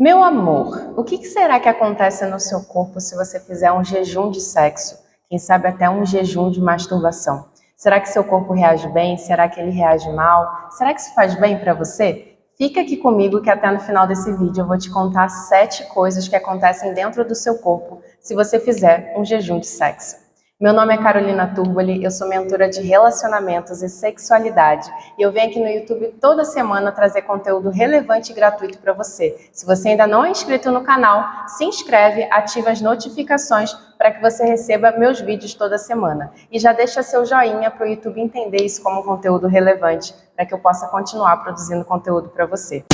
Meu amor, o que será que acontece no seu corpo se você fizer um jejum de sexo? Quem sabe até um jejum de masturbação? Será que seu corpo reage bem? Será que ele reage mal? Será que isso faz bem para você? Fica aqui comigo que até no final desse vídeo eu vou te contar 7 coisas que acontecem dentro do seu corpo se você fizer um jejum de sexo. Meu nome é Carolina Turboli, eu sou mentora de relacionamentos e sexualidade e eu venho aqui no YouTube toda semana trazer conteúdo relevante e gratuito para você. Se você ainda não é inscrito no canal, se inscreve, ativa as notificações para que você receba meus vídeos toda semana. E já deixa seu joinha para o YouTube entender isso como conteúdo relevante, para que eu possa continuar produzindo conteúdo para você.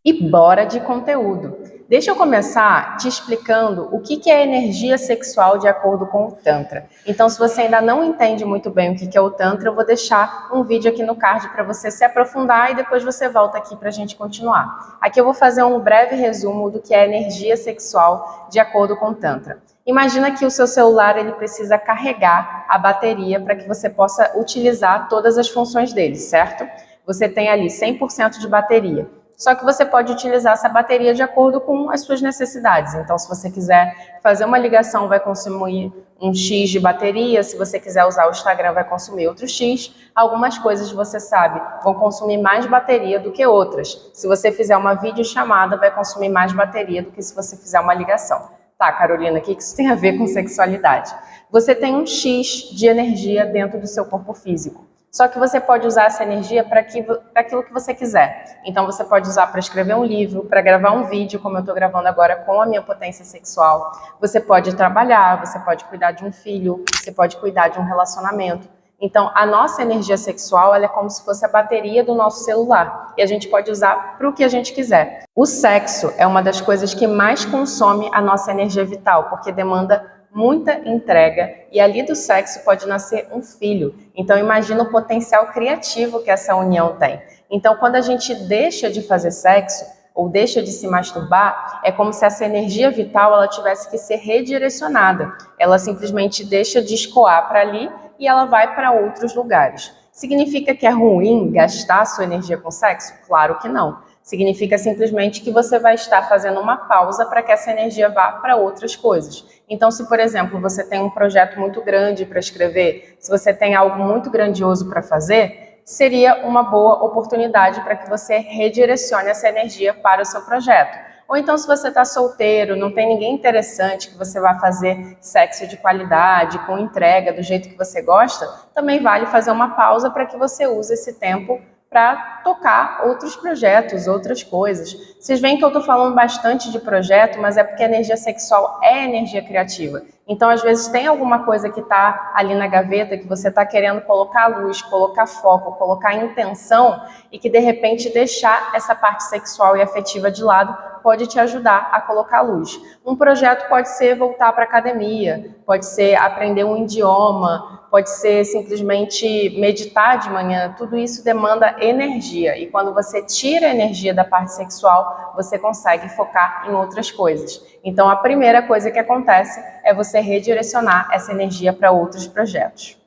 E bora de conteúdo! Deixa eu começar te explicando o que é energia sexual de acordo com o Tantra. Então, se você ainda não entende muito bem o que é o Tantra, eu vou deixar um vídeo aqui no card para você se aprofundar e depois você volta aqui para a gente continuar. Aqui eu vou fazer um breve resumo do que é energia sexual de acordo com o Tantra. Imagina que o seu celular ele precisa carregar a bateria para que você possa utilizar todas as funções dele, certo? Você tem ali 100% de bateria. Só que você pode utilizar essa bateria de acordo com as suas necessidades. Então, se você quiser fazer uma ligação, vai consumir um X de bateria. Se você quiser usar o Instagram, vai consumir outro X. Algumas coisas, você sabe, vão consumir mais bateria do que outras. Se você fizer uma videochamada, vai consumir mais bateria do que se você fizer uma ligação. Tá, Carolina, o que isso tem a ver com sexualidade? Você tem um X de energia dentro do seu corpo físico. Só que você pode usar essa energia para aquilo que você quiser. Então você pode usar para escrever um livro, para gravar um vídeo, como eu estou gravando agora com a minha potência sexual. Você pode trabalhar, você pode cuidar de um filho, você pode cuidar de um relacionamento. Então a nossa energia sexual ela é como se fosse a bateria do nosso celular. E a gente pode usar para o que a gente quiser. O sexo é uma das coisas que mais consome a nossa energia vital, porque demanda muita entrega e ali do sexo pode nascer um filho. Então imagina o potencial criativo que essa união tem. Então quando a gente deixa de fazer sexo ou deixa de se masturbar, é como se essa energia vital ela tivesse que ser redirecionada. Ela simplesmente deixa de escoar para ali e ela vai para outros lugares. Significa que é ruim gastar sua energia com sexo? Claro que não. Significa simplesmente que você vai estar fazendo uma pausa para que essa energia vá para outras coisas. Então, se, por exemplo, você tem um projeto muito grande para escrever, se você tem algo muito grandioso para fazer, seria uma boa oportunidade para que você redirecione essa energia para o seu projeto. Ou então, se você está solteiro, não tem ninguém interessante que você vá fazer sexo de qualidade, com entrega, do jeito que você gosta, também vale fazer uma pausa para que você use esse tempo para tocar outros projetos, outras coisas. Vocês veem que eu estou falando bastante de projeto, mas é porque a energia sexual é energia criativa. Então, às vezes, tem alguma coisa que está ali na gaveta que você está querendo colocar luz, colocar foco, colocar intenção e que, de repente, deixar essa parte sexual e afetiva de lado pode te ajudar a colocar luz. Um projeto pode ser voltar para a academia, pode ser aprender um idioma, pode ser simplesmente meditar de manhã. Tudo isso demanda energia e quando você tira a energia da parte sexual, você consegue focar em outras coisas. Então a primeira coisa que acontece é você redirecionar essa energia para outros projetos.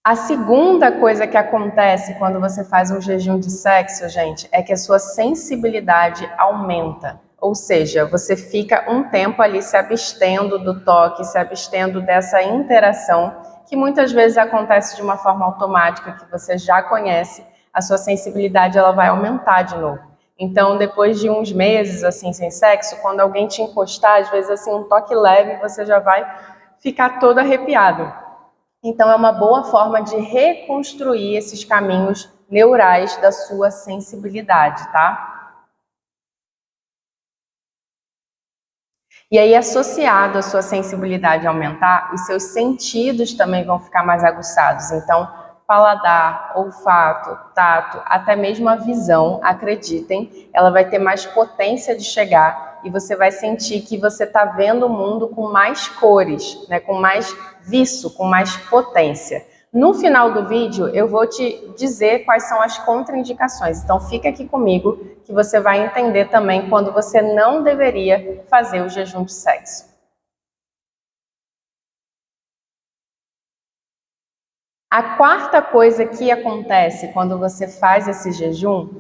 A segunda coisa que acontece quando você faz um jejum de sexo, gente, é que a sua sensibilidade aumenta. Ou seja, você fica um tempo ali se abstendo do toque, se abstendo dessa interação, que muitas vezes acontece de uma forma automática, que você já conhece, a sua sensibilidade ela vai aumentar de novo. Então, depois de uns meses assim sem sexo, quando alguém te encostar, às vezes assim um toque leve, você já vai ficar todo arrepiado. Então, é uma boa forma de reconstruir esses caminhos neurais da sua sensibilidade, tá? E aí, associado à sua sensibilidade aumentar, os seus sentidos também vão ficar mais aguçados. Então, paladar, olfato, tato, até mesmo a visão, acreditem, ela vai ter mais potência de chegar e você vai sentir que você está vendo o mundo com mais cores, né, com mais viço, com mais potência. No final do vídeo, eu vou te dizer quais são as contraindicações. Então, fica aqui comigo que você vai entender também quando você não deveria fazer o jejum de sexo. A quarta coisa que acontece quando você faz esse jejum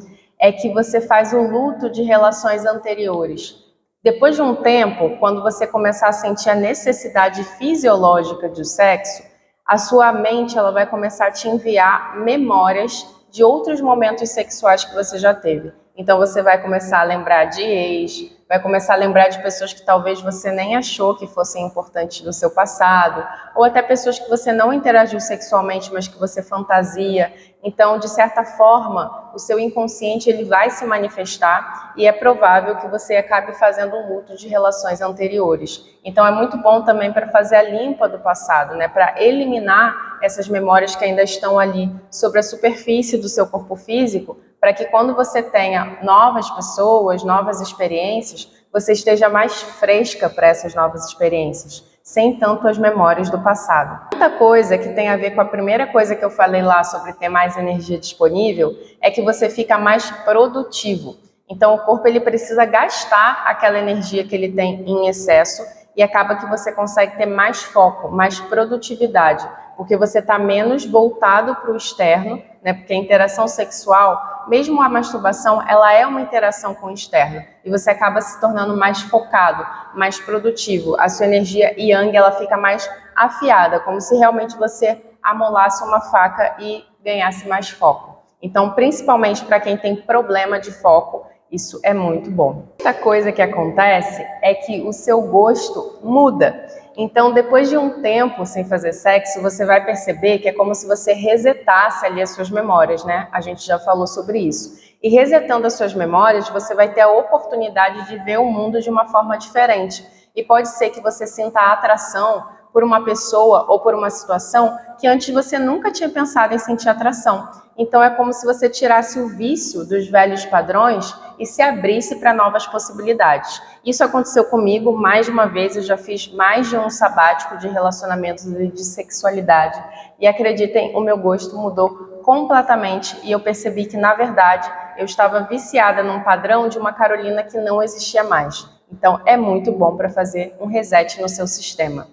é que você faz o luto de relações anteriores. Depois de um tempo, quando você começar a sentir a necessidade fisiológica do sexo, a sua mente ela vai começar a te enviar memórias de outros momentos sexuais que você já teve. Então você vai começar a lembrar de ex, vai começar a lembrar de pessoas que talvez você nem achou que fossem importantes no seu passado, ou até pessoas que você não interagiu sexualmente, mas que você fantasia. Então, de certa forma, o seu inconsciente ele vai se manifestar e é provável que você acabe fazendo um luto de relações anteriores. Então, é muito bom também para fazer a limpa do passado, né? Para eliminar essas memórias que ainda estão ali sobre a superfície do seu corpo físico, para que quando você tenha novas pessoas, novas experiências, você esteja mais fresca para essas novas experiências, sem tanto as memórias do passado. Outra coisa que tem a ver com a primeira coisa que eu falei lá sobre ter mais energia disponível é que você fica mais produtivo. Então o corpo ele precisa gastar aquela energia que ele tem em excesso e acaba que você consegue ter mais foco, mais produtividade, porque você está menos voltado para o externo, né? Porque a interação sexual, mesmo a masturbação, ela é uma interação com o externo e você acaba se tornando mais focado, mais produtivo. A sua energia yang ela fica mais afiada, como se realmente você amolasse uma faca e ganhasse mais foco. Então, principalmente para quem tem problema de foco, isso é muito bom. Outra coisa que acontece é que o seu gosto muda. Então, depois de um tempo sem fazer sexo, você vai perceber que é como se você resetasse ali as suas memórias, né? A gente já falou sobre isso. E resetando as suas memórias, você vai ter a oportunidade de ver o mundo de uma forma diferente. E pode ser que você sinta a atração por uma pessoa ou por uma situação que antes você nunca tinha pensado em sentir atração. Então é como se você tirasse o vício dos velhos padrões e se abrisse para novas possibilidades. Isso aconteceu comigo mais de uma vez, eu já fiz mais de um sabático de relacionamentos e de sexualidade. E acreditem, o meu gosto mudou completamente e eu percebi que, na verdade, eu estava viciada num padrão de uma Carolina que não existia mais. Então é muito bom para fazer um reset no seu sistema.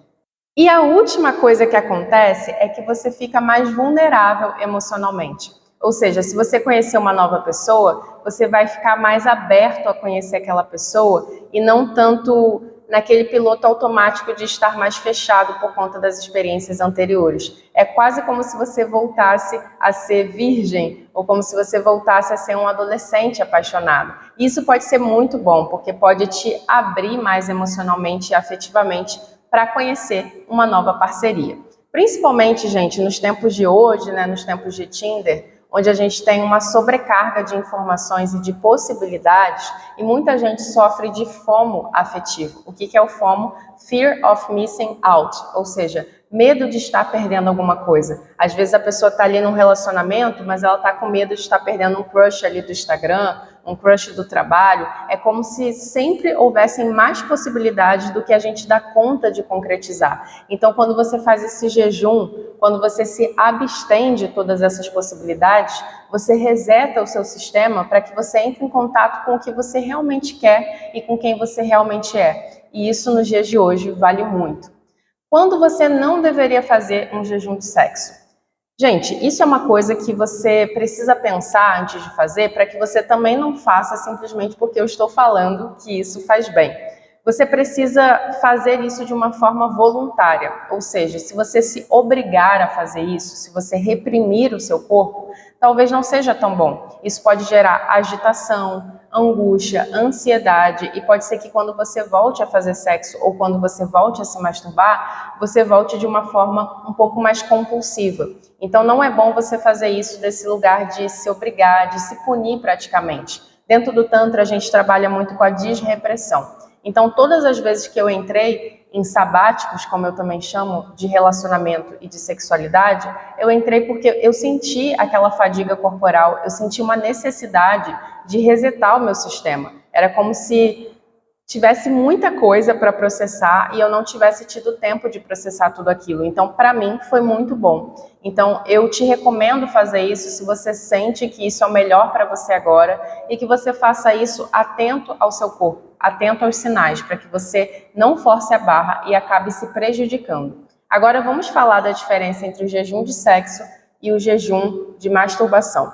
E a última coisa que acontece é que você fica mais vulnerável emocionalmente. Ou seja, se você conhecer uma nova pessoa, você vai ficar mais aberto a conhecer aquela pessoa e não tanto naquele piloto automático de estar mais fechado por conta das experiências anteriores. É quase como se você voltasse a ser virgem ou como se você voltasse a ser um adolescente apaixonado. Isso pode ser muito bom, porque pode te abrir mais emocionalmente e afetivamente para conhecer uma nova parceria. Principalmente, gente, nos tempos de hoje, né, nos tempos de Tinder, onde a gente tem uma sobrecarga de informações e de possibilidades, e muita gente sofre de FOMO afetivo. O que é o FOMO? Fear of Missing Out, ou seja, medo de estar perdendo alguma coisa. Às vezes a pessoa está ali num relacionamento, mas ela está com medo de estar perdendo um crush ali do Instagram, um crush do trabalho. É como se sempre houvessem mais possibilidades do que a gente dá conta de concretizar. Então, quando você faz esse jejum, quando você se abstém de todas essas possibilidades, você reseta o seu sistema para que você entre em contato com o que você realmente quer e com quem você realmente é. E isso nos dias de hoje vale muito. Quando você não deveria fazer um jejum de sexo? Gente, isso é uma coisa que você precisa pensar antes de fazer para que você também não faça simplesmente porque eu estou falando que isso faz bem. Você precisa fazer isso de uma forma voluntária, ou seja, se você se obrigar a fazer isso, se você reprimir o seu corpo, talvez não seja tão bom. Isso pode gerar agitação, angústia, ansiedade e pode ser que quando você volte a fazer sexo ou quando você volte a se masturbar, você volte de uma forma um pouco mais compulsiva. Então não é bom você fazer isso desse lugar de se obrigar, de se punir praticamente. Dentro do Tantra a gente trabalha muito com a desrepressão. Então todas as vezes que eu entrei em sabáticos, como eu também chamo, de relacionamento e de sexualidade, eu entrei porque eu senti aquela fadiga corporal, eu senti uma necessidade de resetar o meu sistema. Era como se tivesse muita coisa para processar e eu não tivesse tido tempo de processar tudo aquilo. Então, para mim, foi muito bom. Então, eu te recomendo fazer isso se você sente que isso é o melhor para você agora e que você faça isso atento ao seu corpo, atento aos sinais, para que você não force a barra e acabe se prejudicando. Agora, vamos falar da diferença entre o jejum de sexo e o jejum de masturbação.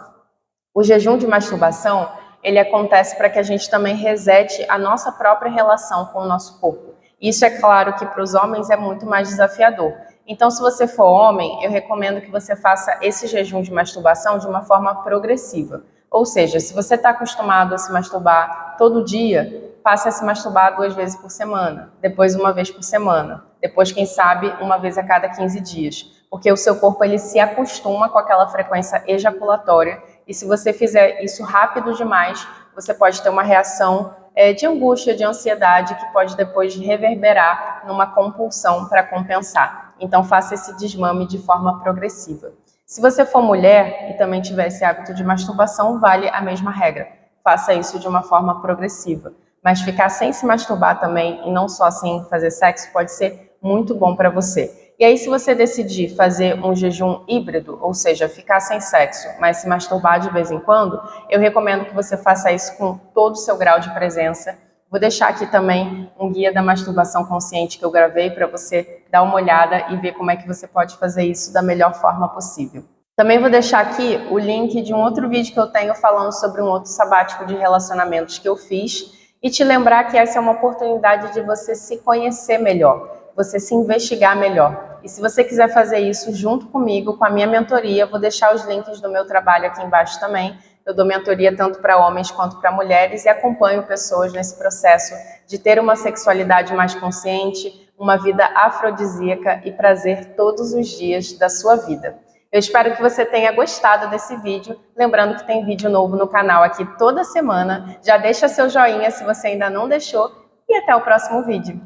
O jejum de masturbação, ele acontece para que a gente também resete a nossa própria relação com o nosso corpo. Isso é claro que para os homens é muito mais desafiador. Então, se você for homem, eu recomendo que você faça esse jejum de masturbação de uma forma progressiva. Ou seja, se você está acostumado a se masturbar todo dia, passe a se masturbar 2 vezes por semana, depois 1 vez por semana, depois, quem sabe, 1 vez a cada 15 dias. Porque o seu corpo ele se acostuma com aquela frequência ejaculatória e se você fizer isso rápido demais, você pode ter uma reação de angústia, de ansiedade, que pode depois reverberar numa compulsão para compensar. Então, faça esse desmame de forma progressiva. Se você for mulher e também tiver esse hábito de masturbação, vale a mesma regra. Faça isso de uma forma progressiva. Mas ficar sem se masturbar também, e não só sem fazer sexo, pode ser muito bom para você. E aí, se você decidir fazer um jejum híbrido, ou seja, ficar sem sexo, mas se masturbar de vez em quando, eu recomendo que você faça isso com todo o seu grau de presença. Vou deixar aqui também um guia da masturbação consciente que eu gravei para você dar uma olhada e ver como é que você pode fazer isso da melhor forma possível. Também vou deixar aqui o link de um outro vídeo que eu tenho falando sobre um outro sabático de relacionamentos que eu fiz e te lembrar que essa é uma oportunidade de você se conhecer melhor, você se investigar melhor. E se você quiser fazer isso junto comigo, com a minha mentoria, vou deixar os links do meu trabalho aqui embaixo também. Eu dou mentoria tanto para homens quanto para mulheres e acompanho pessoas nesse processo de ter uma sexualidade mais consciente, uma vida afrodisíaca e prazer todos os dias da sua vida. Eu espero que você tenha gostado desse vídeo. Lembrando que tem vídeo novo no canal aqui toda semana. Já deixa seu joinha se você ainda não deixou e até o próximo vídeo.